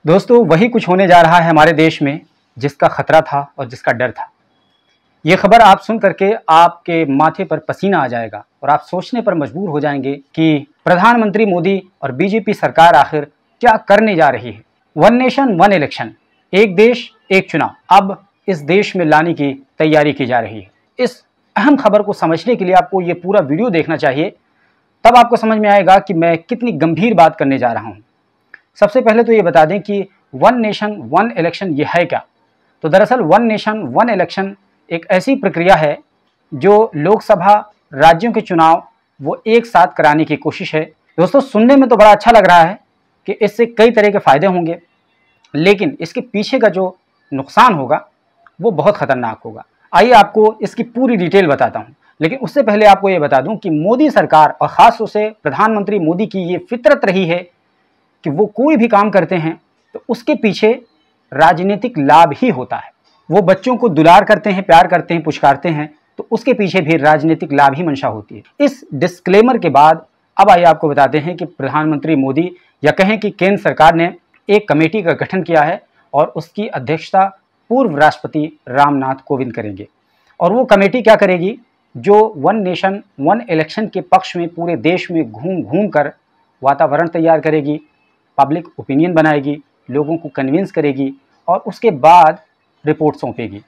दोस्तों, वही कुछ होने जा रहा है हमारे देश में जिसका खतरा था और जिसका डर था। ये खबर आप सुन करके आपके माथे पर पसीना आ जाएगा और आप सोचने पर मजबूर हो जाएंगे कि प्रधानमंत्री मोदी और बीजेपी सरकार आखिर क्या करने जा रही है। वन नेशन वन इलेक्शन, एक देश एक चुनाव, अब इस देश में लाने की तैयारी की जा रही है। इस अहम खबर को समझने के लिए आपको ये पूरा वीडियो देखना चाहिए, तब आपको समझ में आएगा कि मैं कितनी गंभीर बात करने जा रहा हूँ। सबसे पहले तो ये बता दें कि वन नेशन वन इलेक्शन ये है क्या। तो दरअसल वन नेशन वन इलेक्शन एक ऐसी प्रक्रिया है जो लोकसभा राज्यों के चुनाव वो एक साथ कराने की कोशिश है। दोस्तों, सुनने में तो बड़ा अच्छा लग रहा है कि इससे कई तरह के फायदे होंगे, लेकिन इसके पीछे का जो नुकसान होगा वो बहुत खतरनाक होगा। आइए आपको इसकी पूरी डिटेल बताता हूँ, लेकिन उससे पहले आपको ये बता दूं कि मोदी सरकार और ख़ास तौर से प्रधानमंत्री मोदी की ये फितरत रही है कि वो कोई भी काम करते हैं तो उसके पीछे राजनीतिक लाभ ही होता है। वो बच्चों को दुलार करते हैं, प्यार करते हैं, पुचकारते हैं, तो उसके पीछे भी राजनीतिक लाभ ही मंशा होती है। इस डिस्क्लेमर के बाद अब आइए आपको बताते हैं कि प्रधानमंत्री मोदी या कहें कि केंद्र सरकार ने एक कमेटी का गठन किया है और उसकी अध्यक्षता पूर्व राष्ट्रपति रामनाथ कोविंद करेंगे। और वो कमेटी क्या करेगी? जो वन नेशन वन इलेक्शन के पक्ष में पूरे देश में घूम घूम कर वातावरण तैयार करेगी, पब्लिक ओपिनियन बनाएगी, लोगों को कन्विंस करेगी और उसके बाद रिपोर्ट सौंपेगी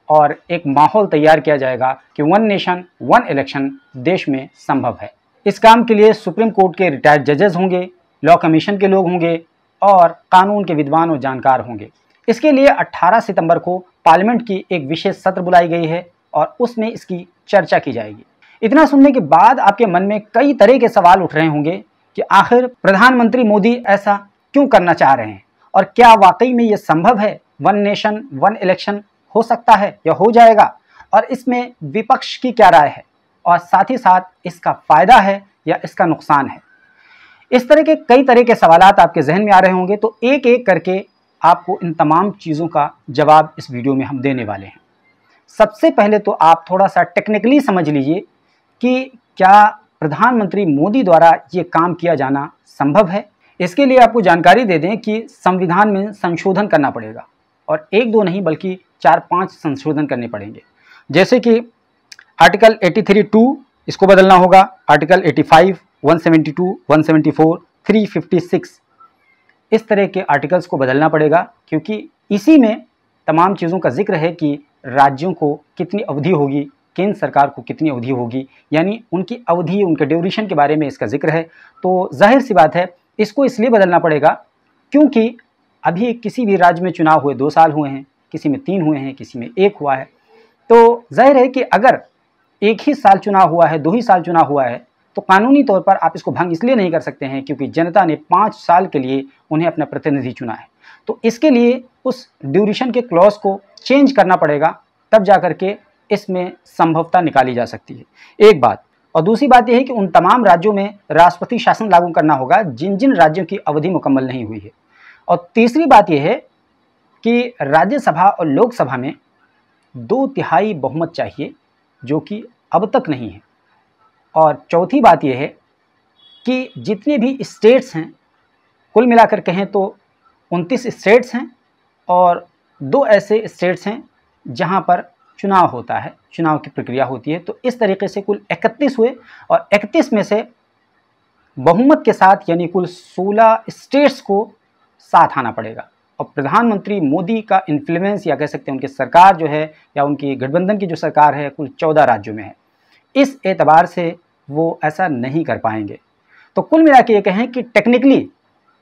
और एक माहौल तैयार किया जाएगा कि वन नेशन वन इलेक्शन देश में संभव है। इस काम के लिए सुप्रीम कोर्ट के रिटायर्ड जजेस होंगे, लॉ कमीशन के लोग होंगे और कानून के विद्वान और जानकार होंगे। इसके लिए 18 सितंबर को पार्लियामेंट की एक विशेष सत्र बुलाई गई है और उसमें इसकी चर्चा की जाएगी। इतना सुनने के बाद आपके मन में कई तरह के सवाल उठ रहे होंगे कि आखिर प्रधानमंत्री मोदी ऐसा क्यों करना चाह रहे हैं और क्या वाकई में ये संभव है? वन नेशन वन इलेक्शन हो सकता है या हो जाएगा, और इसमें विपक्ष की क्या राय है और साथ ही साथ इसका फायदा है या इसका नुकसान है। इस तरह के कई तरह के सवालात आपके जहन में आ रहे होंगे, तो एक एक करके आपको इन तमाम चीज़ों का जवाब इस वीडियो में हम देने वाले हैं। सबसे पहले तो आप थोड़ा सा टेक्निकली समझ लीजिए कि क्या प्रधानमंत्री मोदी द्वारा ये काम किया जाना संभव है। इसके लिए आपको जानकारी दे दें कि संविधान में संशोधन करना पड़ेगा और एक दो नहीं बल्कि 4-5 संशोधन करने पड़ेंगे। जैसे कि आर्टिकल 83(2) इसको बदलना होगा, आर्टिकल 85, 172, 174, 356, इस तरह के आर्टिकल्स को बदलना पड़ेगा, क्योंकि इसी में तमाम चीज़ों का जिक्र है कि राज्यों को कितनी अवधि होगी, केंद्र सरकार को कितनी अवधि होगी, यानी उनकी अवधि, उनके ड्यूरेशन के बारे में इसका जिक्र है। तो जाहिर सी बात है इसको इसलिए बदलना पड़ेगा क्योंकि अभी किसी भी राज्य में चुनाव हुए 2 साल हुए हैं, किसी में 3 हुए हैं, किसी में 1 हुआ है। तो जाहिर है कि अगर एक ही साल चुनाव हुआ है, 2 ही साल चुनाव हुआ है, तो कानूनी तौर पर आप इसको भंग इसलिए नहीं कर सकते हैं क्योंकि जनता ने 5 साल के लिए उन्हें अपना प्रतिनिधि चुना है। तो इसके लिए उस ड्यूरेशन के क्लॉज को चेंज करना पड़ेगा, तब जा कर के इसमें संभवता निकाली जा सकती है। एक बात। और दूसरी बात यह है कि उन तमाम राज्यों में राष्ट्रपति शासन लागू करना होगा जिन जिन राज्यों की अवधि मुकम्मल नहीं हुई है। और तीसरी बात यह है कि राज्यसभा और लोकसभा में 2/3 बहुमत चाहिए, जो कि अब तक नहीं है। और चौथी बात यह है कि जितने भी स्टेट्स हैं, कुल मिलाकर कहें तो 29 स्टेट्स हैं और 2 ऐसे स्टेट्स हैं जहां पर चुनाव होता है, चुनाव की प्रक्रिया होती है। तो इस तरीके से कुल 31 हुए और 31 में से बहुमत के साथ यानी कुल 16 स्टेट्स को साथ आना पड़ेगा। और प्रधानमंत्री मोदी का इन्फ्लुएंस या कह सकते हैं उनकी सरकार जो है या उनकी गठबंधन की जो सरकार है कुल 14 राज्यों में है। इस एतबार से वो ऐसा नहीं कर पाएंगे। तो कुल मिला के ये कहें कि टेक्निकली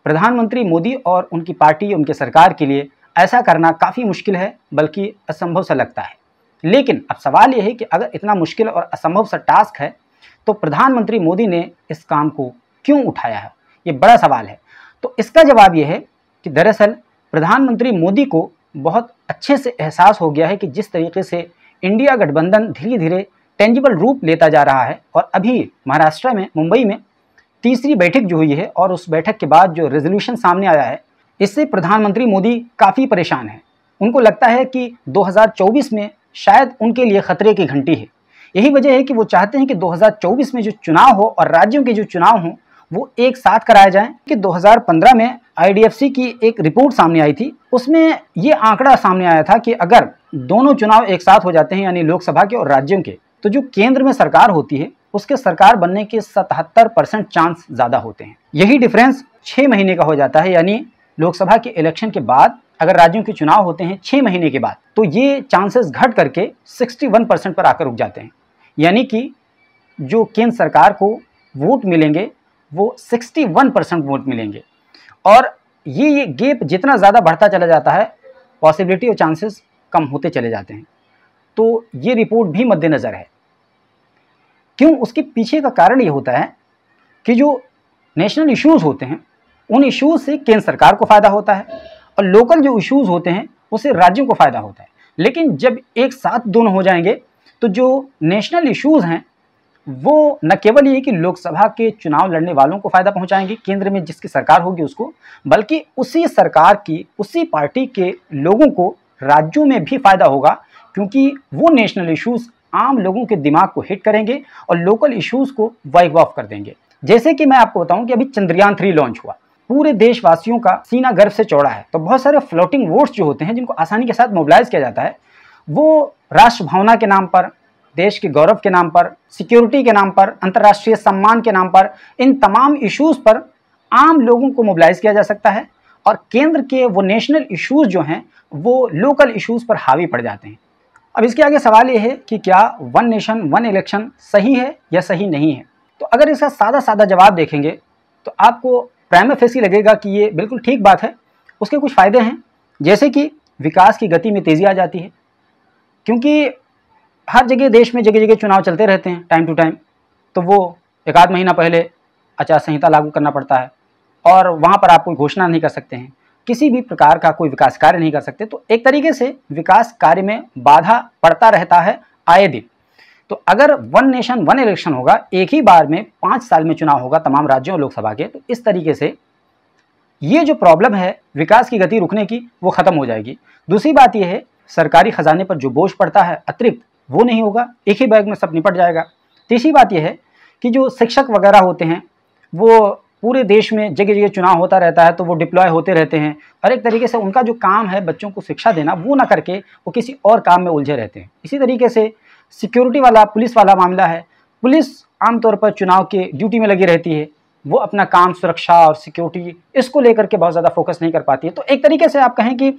प्रधानमंत्री मोदी और उनकी पार्टी, उनके सरकार के लिए ऐसा करना काफ़ी मुश्किल है, बल्कि असंभव सा लगता है। लेकिन अब सवाल ये है कि अगर इतना मुश्किल और असंभव सा टास्क है तो प्रधानमंत्री मोदी ने इस काम को क्यों उठाया है, ये बड़ा सवाल है। तो इसका जवाब ये है कि दरअसल प्रधानमंत्री मोदी को बहुत अच्छे से एहसास हो गया है कि जिस तरीके से इंडिया गठबंधन धीरे धीरे टेंजिबल रूप लेता जा रहा है और अभी महाराष्ट्र में, मुंबई में तीसरी बैठक जो हुई है और उस बैठक के बाद जो रेजोल्यूशन सामने आया है, इससे प्रधानमंत्री मोदी काफ़ी परेशान हैं। उनको लगता है कि 2024 में शायद उनके लिए खतरे की घंटी है। यही वजह है कि वो चाहते हैं कि 2024 में जो चुनाव हो और राज्यों के जो चुनाव हों वो एक साथ कराए जाएं कि 2015 में IDFC की एक रिपोर्ट सामने आई थी, उसमें ये आंकड़ा सामने आया था कि अगर दोनों चुनाव एक साथ हो जाते हैं, यानी लोकसभा के और राज्यों के, तो जो केंद्र में सरकार होती है उसके सरकार बनने के 77% चांस ज़्यादा होते हैं। यही डिफरेंस 6 महीने का हो जाता है, यानी लोकसभा के इलेक्शन के बाद अगर राज्यों के चुनाव होते हैं 6 महीने के बाद, तो ये चांसेस घट करके 61% पर आकर रुक जाते हैं। यानी कि जो केंद्र सरकार को वोट मिलेंगे वो 61% वोट मिलेंगे, और ये गैप जितना ज़्यादा बढ़ता चला जाता है, पॉसिबिलिटी और चांसेस कम होते चले जाते हैं। तो ये रिपोर्ट भी मद्देनज़र है। क्यों? उसके पीछे का कारण ये होता है कि जो नेशनल इश्यूज़ होते हैं उन इश्यूज़ से केंद्र सरकार को फ़ायदा होता है, और लोकल जो इश्यूज़ होते हैं उससे राज्यों को फ़ायदा होता है। लेकिन जब एक साथ दोनों हो जाएंगे तो जो नेशनल इश्यूज़ हैं वो न केवल ये कि लोकसभा के चुनाव लड़ने वालों को फ़ायदा पहुंचाएंगे, केंद्र में जिसकी सरकार होगी उसको, बल्कि उसी सरकार की, उसी पार्टी के लोगों को राज्यों में भी फ़ायदा होगा, क्योंकि वो नेशनल इश्यूज़ आम लोगों के दिमाग को हिट करेंगे और लोकल इश्यूज़ को वाइप ऑफ कर देंगे। जैसे कि मैं आपको बताऊं कि अभी चंद्रयान 3 लॉन्च हुआ, पूरे देशवासियों का सीना गर्व से चौड़ा है, तो बहुत सारे फ्लोटिंग वोट्स जो होते हैं जिनको आसानी के साथ मोबिलाइज किया जाता है, वो राष्ट्र भावना के नाम पर, देश के गौरव के नाम पर, सिक्योरिटी के नाम पर, अंतर्राष्ट्रीय सम्मान के नाम पर, इन तमाम इश्यूज़ पर आम लोगों को मोबिलाइज किया जा सकता है, और केंद्र के वो नेशनल इश्यूज़ जो हैं वो लोकल इश्यूज़ पर हावी पड़ जाते हैं। अब इसके आगे सवाल ये है कि क्या वन नेशन वन इलेक्शन सही है या सही नहीं है? तो अगर इसका सादा सादा जवाब देखेंगे तो आपको प्राइमा फेसी लगेगा कि ये बिल्कुल ठीक बात है। उसके कुछ फ़ायदे हैं, जैसे कि विकास की गति में तेज़ी आ जाती है, क्योंकि हर जगह देश में जगह जगह चुनाव चलते रहते हैं टाइम टू टाइम, तो वो एक आध महीना पहले आचार संहिता लागू करना पड़ता है, और वहाँ पर आप कोई घोषणा नहीं कर सकते हैं, किसी भी प्रकार का कोई विकास कार्य नहीं कर सकते। तो एक तरीके से विकास कार्य में बाधा पड़ता रहता है आए दिन। तो अगर वन नेशन वन इलेक्शन होगा, एक ही बार में 5 साल में चुनाव होगा तमाम राज्यों और लोकसभा के, तो इस तरीके से ये जो प्रॉब्लम है विकास की गति रुकने की, वो ख़त्म हो जाएगी। दूसरी बात यह है, सरकारी खजाने पर जो बोझ पड़ता है अतिरिक्त, वो नहीं होगा, एक ही बैग में सब निपट जाएगा। तीसरी बात यह है कि जो शिक्षक वगैरह होते हैं वो पूरे देश में जगह जगह चुनाव होता रहता है, तो वो डिप्लॉय होते रहते हैं, और एक तरीके से उनका जो काम है बच्चों को शिक्षा देना, वो ना करके वो किसी और काम में उलझे रहते हैं। इसी तरीके से सिक्योरिटी वाला, पुलिस वाला मामला है, पुलिस आमतौर पर चुनाव के ड्यूटी में लगी रहती है, वो अपना काम सुरक्षा और सिक्योरिटी इसको लेकर के बहुत ज़्यादा फोकस नहीं कर पाती है। तो एक तरीके से आप कहें कि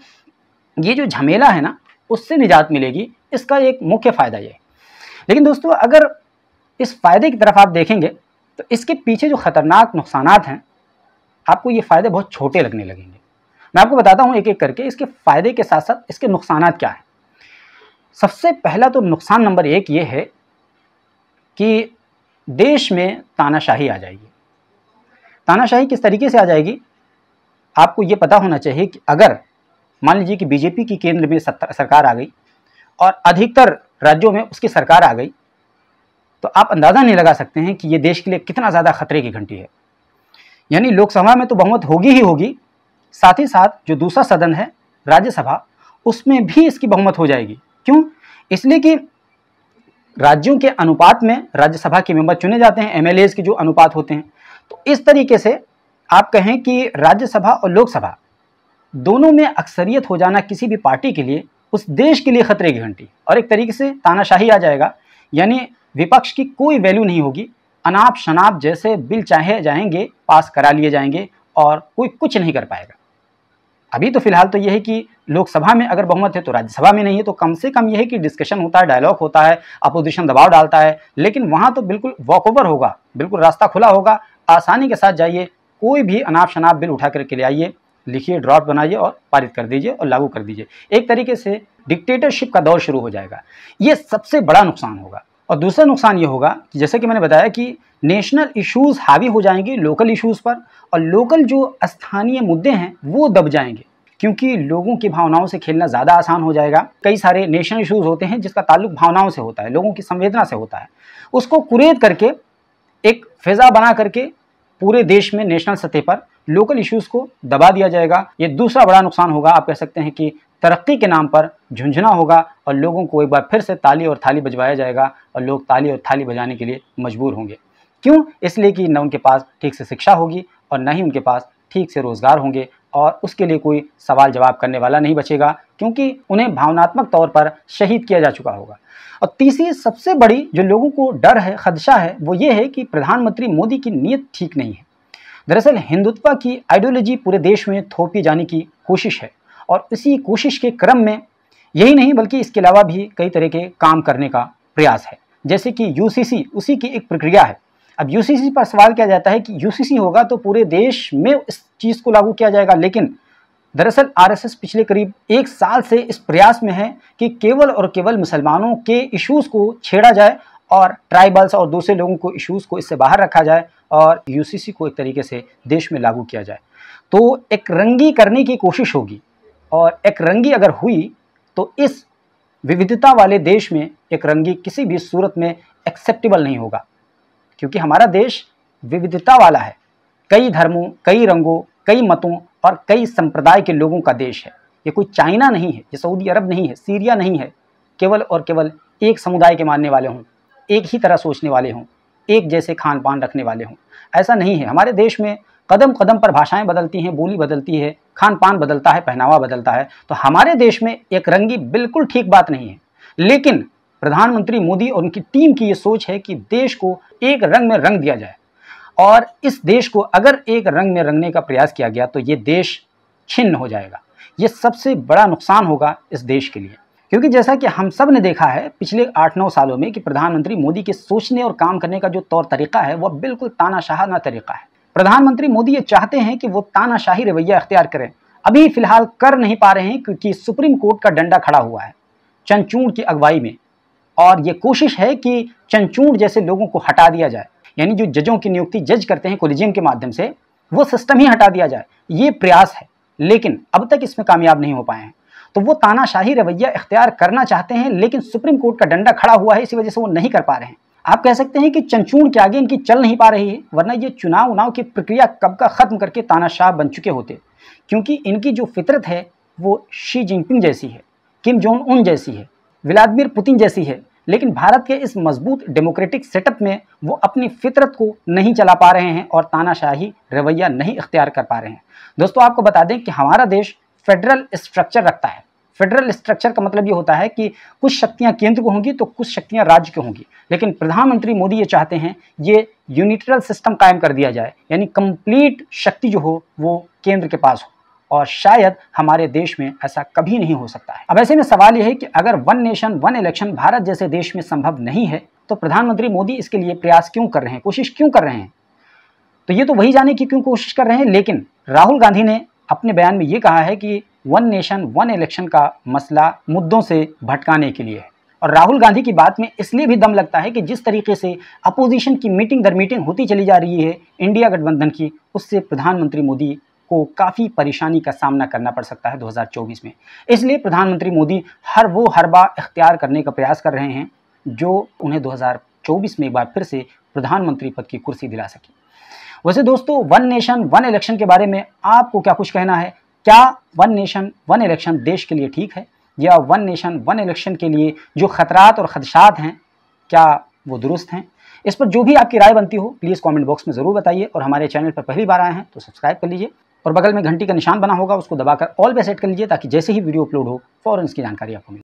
ये जो झमेला है ना, उससे निजात मिलेगी, इसका एक मुख्य फ़ायदा ये है। लेकिन दोस्तों, अगर इस फ़ायदे की तरफ आप देखेंगे तो इसके पीछे जो ख़तरनाक नुकसानात हैं, आपको ये फ़ायदे बहुत छोटे लगने लगेंगे। मैं आपको बताता हूँ एक एक करके इसके फ़ायदे के साथ साथ इसके नुकसानात क्या हैं। सबसे पहला तो नुकसान नंबर 1 ये है कि देश में तानाशाही आ जाएगी। तानाशाही किस तरीके से आ जाएगी, आपको ये पता होना चाहिए कि अगर मान लीजिए कि बीजेपी की केंद्र में सरकार आ गई और अधिकतर राज्यों में उसकी सरकार आ गई, तो आप अंदाज़ा नहीं लगा सकते हैं कि ये देश के लिए कितना ज़्यादा खतरे की घंटी है। यानी लोकसभा में तो बहुमत होगी ही होगी, साथ ही साथ जो दूसरा सदन है राज्यसभा, उसमें भी इसकी बहुमत हो जाएगी। क्यों? इसलिए कि राज्यों के अनुपात में राज्यसभा के मेंबर चुने जाते हैं, एमएलएज के जो अनुपात होते हैं। तो इस तरीके से आप कहें कि राज्यसभा और लोकसभा दोनों में अक्सरियत हो जाना किसी भी पार्टी के लिए, उस देश के लिए खतरे की घंटी, और एक तरीके से तानाशाही आ जाएगा। यानी विपक्ष की कोई वैल्यू नहीं होगी, अनाप शनाप जैसे बिल चाहे जाएंगे पास करा लिए जाएंगे और कोई कुछ नहीं कर पाएगा। अभी तो फिलहाल तो यह है कि लोकसभा में अगर बहुमत है तो राज्यसभा में नहीं है, तो कम से कम यह है कि डिस्कशन होता है, डायलॉग होता है, अपोजिशन दबाव डालता है, लेकिन वहाँ तो बिल्कुल वॉकओवर होगा, बिल्कुल रास्ता खुला होगा, आसानी के साथ जाइए, कोई भी अनाप शनाप बिल उठा करके ले आइए, लिखिए, ड्राफ्ट बनाइए और पारित कर दीजिए और लागू कर दीजिए। एक तरीके से डिक्टेटरशिप का दौर शुरू हो जाएगा। ये सबसे बड़ा नुकसान होगा। और दूसरा नुकसान ये होगा कि जैसे कि मैंने बताया कि नेशनल इश्यूज़ हावी हो जाएंगे लोकल इश्यूज़ पर, और लोकल जो स्थानीय मुद्दे हैं वो दब जाएंगे, क्योंकि लोगों की भावनाओं से खेलना ज़्यादा आसान हो जाएगा। कई सारे नेशनल इश्यूज़ होते हैं जिसका ताल्लुक भावनाओं से होता है, लोगों की संवेदना से होता है, उसको कुरेद करके एक फ़िज़ा बना करके पूरे देश में नेशनल सतह पर लोकल इश्यूज़ को दबा दिया जाएगा। ये दूसरा बड़ा नुकसान होगा। आप कह सकते हैं कि तरक्की के नाम पर झुंझुना होगा और लोगों को एक बार फिर से ताली और थाली बजवाया जाएगा और लोग ताली और थाली बजाने के लिए मजबूर होंगे। क्यों? इसलिए कि न उनके पास ठीक से शिक्षा होगी और न ही उनके पास ठीक से रोज़गार होंगे और उसके लिए कोई सवाल जवाब करने वाला नहीं बचेगा, क्योंकि उन्हें भावनात्मक तौर पर शहीद किया जा चुका होगा। और तीसरी सबसे बड़ी जो लोगों को डर है, खदशा है, वो ये है कि प्रधानमंत्री मोदी की नीयत ठीक नहीं है। दरअसल हिंदुत्व की आइडियोलॉजी पूरे देश में थोपी जाने की कोशिश है, और इसी कोशिश के क्रम में यही नहीं बल्कि इसके अलावा भी कई तरह के काम करने का प्रयास है, जैसे कि यूसीसी उसी की एक प्रक्रिया है। अब यूसीसी पर सवाल किया जाता है कि यूसीसी होगा तो पूरे देश में इस चीज़ को लागू किया जाएगा, लेकिन दरअसल आरएसएस पिछले करीब 1 साल से इस प्रयास में है कि केवल और केवल मुसलमानों के इश्यूज़ को छेड़ा जाए और ट्राइबल्स और दूसरे लोगों को इश्यूज़ को इससे बाहर रखा जाए और यूसीसी को एक तरीके से देश में लागू किया जाए। तो एक रंगी करने की कोशिश होगी, और एक रंगी अगर हुई तो इस विविधता वाले देश में एक रंगी किसी भी सूरत में एक्सेप्टेबल नहीं होगा, क्योंकि हमारा देश विविधता वाला है, कई धर्मों, कई रंगों, कई मतों और कई संप्रदाय के लोगों का देश है। ये कोई चाइना नहीं है, ये सऊदी अरब नहीं है, सीरिया नहीं है, केवल और केवल एक समुदाय के मानने वाले हों, एक ही तरह सोचने वाले हों, एक जैसे खान पान रखने वाले हों, ऐसा नहीं है। हमारे देश में कदम कदम पर भाषाएं बदलती हैं, बोली बदलती है, खान पान बदलता है, पहनावा बदलता है। तो हमारे देश में एक रंगी बिल्कुल ठीक बात नहीं है, लेकिन प्रधानमंत्री मोदी और उनकी टीम की ये सोच है कि देश को एक रंग में रंग दिया जाए, और इस देश को अगर एक रंग में रंगने का प्रयास किया गया तो ये देश छिन्न हो जाएगा। ये सबसे बड़ा नुकसान होगा इस देश के लिए, क्योंकि जैसा कि हम सब ने देखा है पिछले 8-9 सालों में कि प्रधानमंत्री मोदी के सोचने और काम करने का जो तौर तरीका है वह बिल्कुल तानाशाहाना तरीका है। प्रधानमंत्री मोदी ये चाहते हैं कि वो तानाशाही रवैया अख्तियार करें, अभी फिलहाल कर नहीं पा रहे हैं क्योंकि सुप्रीम कोर्ट का डंडा खड़ा हुआ है चंद्रचूड़ की अगुवाई में, और ये कोशिश है कि चंद्रचूड़ जैसे लोगों को हटा दिया जाए, यानी जो जजों की नियुक्ति जज करते हैं कोलिजियम के माध्यम से, वो सिस्टम ही हटा दिया जाए। ये प्रयास है, लेकिन अब तक इसमें कामयाब नहीं हो पाए हैं। तो वो तानाशाही रवैया इख्तियार करना चाहते हैं, लेकिन सुप्रीम कोर्ट का डंडा खड़ा हुआ है, इसी वजह से वो नहीं कर पा रहे हैं। आप कह सकते हैं कि चंद्रचूड़ के आगे इनकी चल नहीं पा रही है, वरना ये चुनाव की प्रक्रिया कब का खत्म करके तानाशाह बन चुके होते, क्योंकि इनकी जो फितरत है वो शी जिनपिंग जैसी है, किम जोंग उन जैसी है, व्लादिमीर पुतिन जैसी है। लेकिन भारत के इस मजबूत डेमोक्रेटिक सेटअप में वो अपनी फितरत को नहीं चला पा रहे हैं और तानाशाही रवैया नहीं इख्तियार कर पा रहे हैं। दोस्तों, आपको बता दें कि हमारा देश फेडरल स्ट्रक्चर रखता है। फेडरल स्ट्रक्चर का मतलब ये होता है कि कुछ शक्तियां केंद्र को होंगी तो कुछ शक्तियां राज्य को होंगी, लेकिन प्रधानमंत्री मोदी ये चाहते हैं ये यूनिटरल सिस्टम कायम कर दिया जाए, यानी कंप्लीट शक्ति जो हो वो केंद्र के पास हो, और शायद हमारे देश में ऐसा कभी नहीं हो सकता है। अब ऐसे में सवाल यह है कि अगर one nation one election Bharat जैसे देश में संभव नहीं है तो प्रधानमंत्री मोदी इसके लिए प्रयास क्यों कर रहे हैं, कोशिश क्यों कर रहे हैं? तो ये तो वही जाने की क्यों कोशिश कर रहे हैं। लेकिन राहुल गांधी ने अपने बयान में ये कहा है कि वन नेशन वन इलेक्शन का मसला मुद्दों से भटकाने के लिए है, और राहुल गांधी की बात में इसलिए भी दम लगता है कि जिस तरीके से अपोजिशन की मीटिंग दर मीटिंग होती चली जा रही है इंडिया गठबंधन की, उससे प्रधानमंत्री मोदी को काफ़ी परेशानी का सामना करना पड़ सकता है 2024 में। इसलिए प्रधानमंत्री मोदी हर वो हरबा इख्तियार करने का प्रयास कर रहे हैं जो उन्हें 2024 में एक बार फिर से प्रधानमंत्री पद की कुर्सी दिला सके। वैसे दोस्तों, वन नेशन वन इलेक्शन के बारे में आपको क्या कुछ कहना है? क्या वन नेशन वन इलेक्शन देश के लिए ठीक है, या वन नेशन वन इलेक्शन के लिए जो खतरात और खदशात हैं क्या वो दुरुस्त हैं? इस पर जो भी आपकी राय बनती हो प्लीज़ कमेंट बॉक्स में ज़रूर बताइए, और हमारे चैनल पर पहली बार आए हैं तो सब्सक्राइब कर लीजिए, और बगल में घंटी का निशान बना होगा उसको दबाकर ऑल पे सेट कर लीजिए, ताकि जैसे ही वीडियो अपलोड हो फ़ौरन इसकी जानकारी आपको मिले।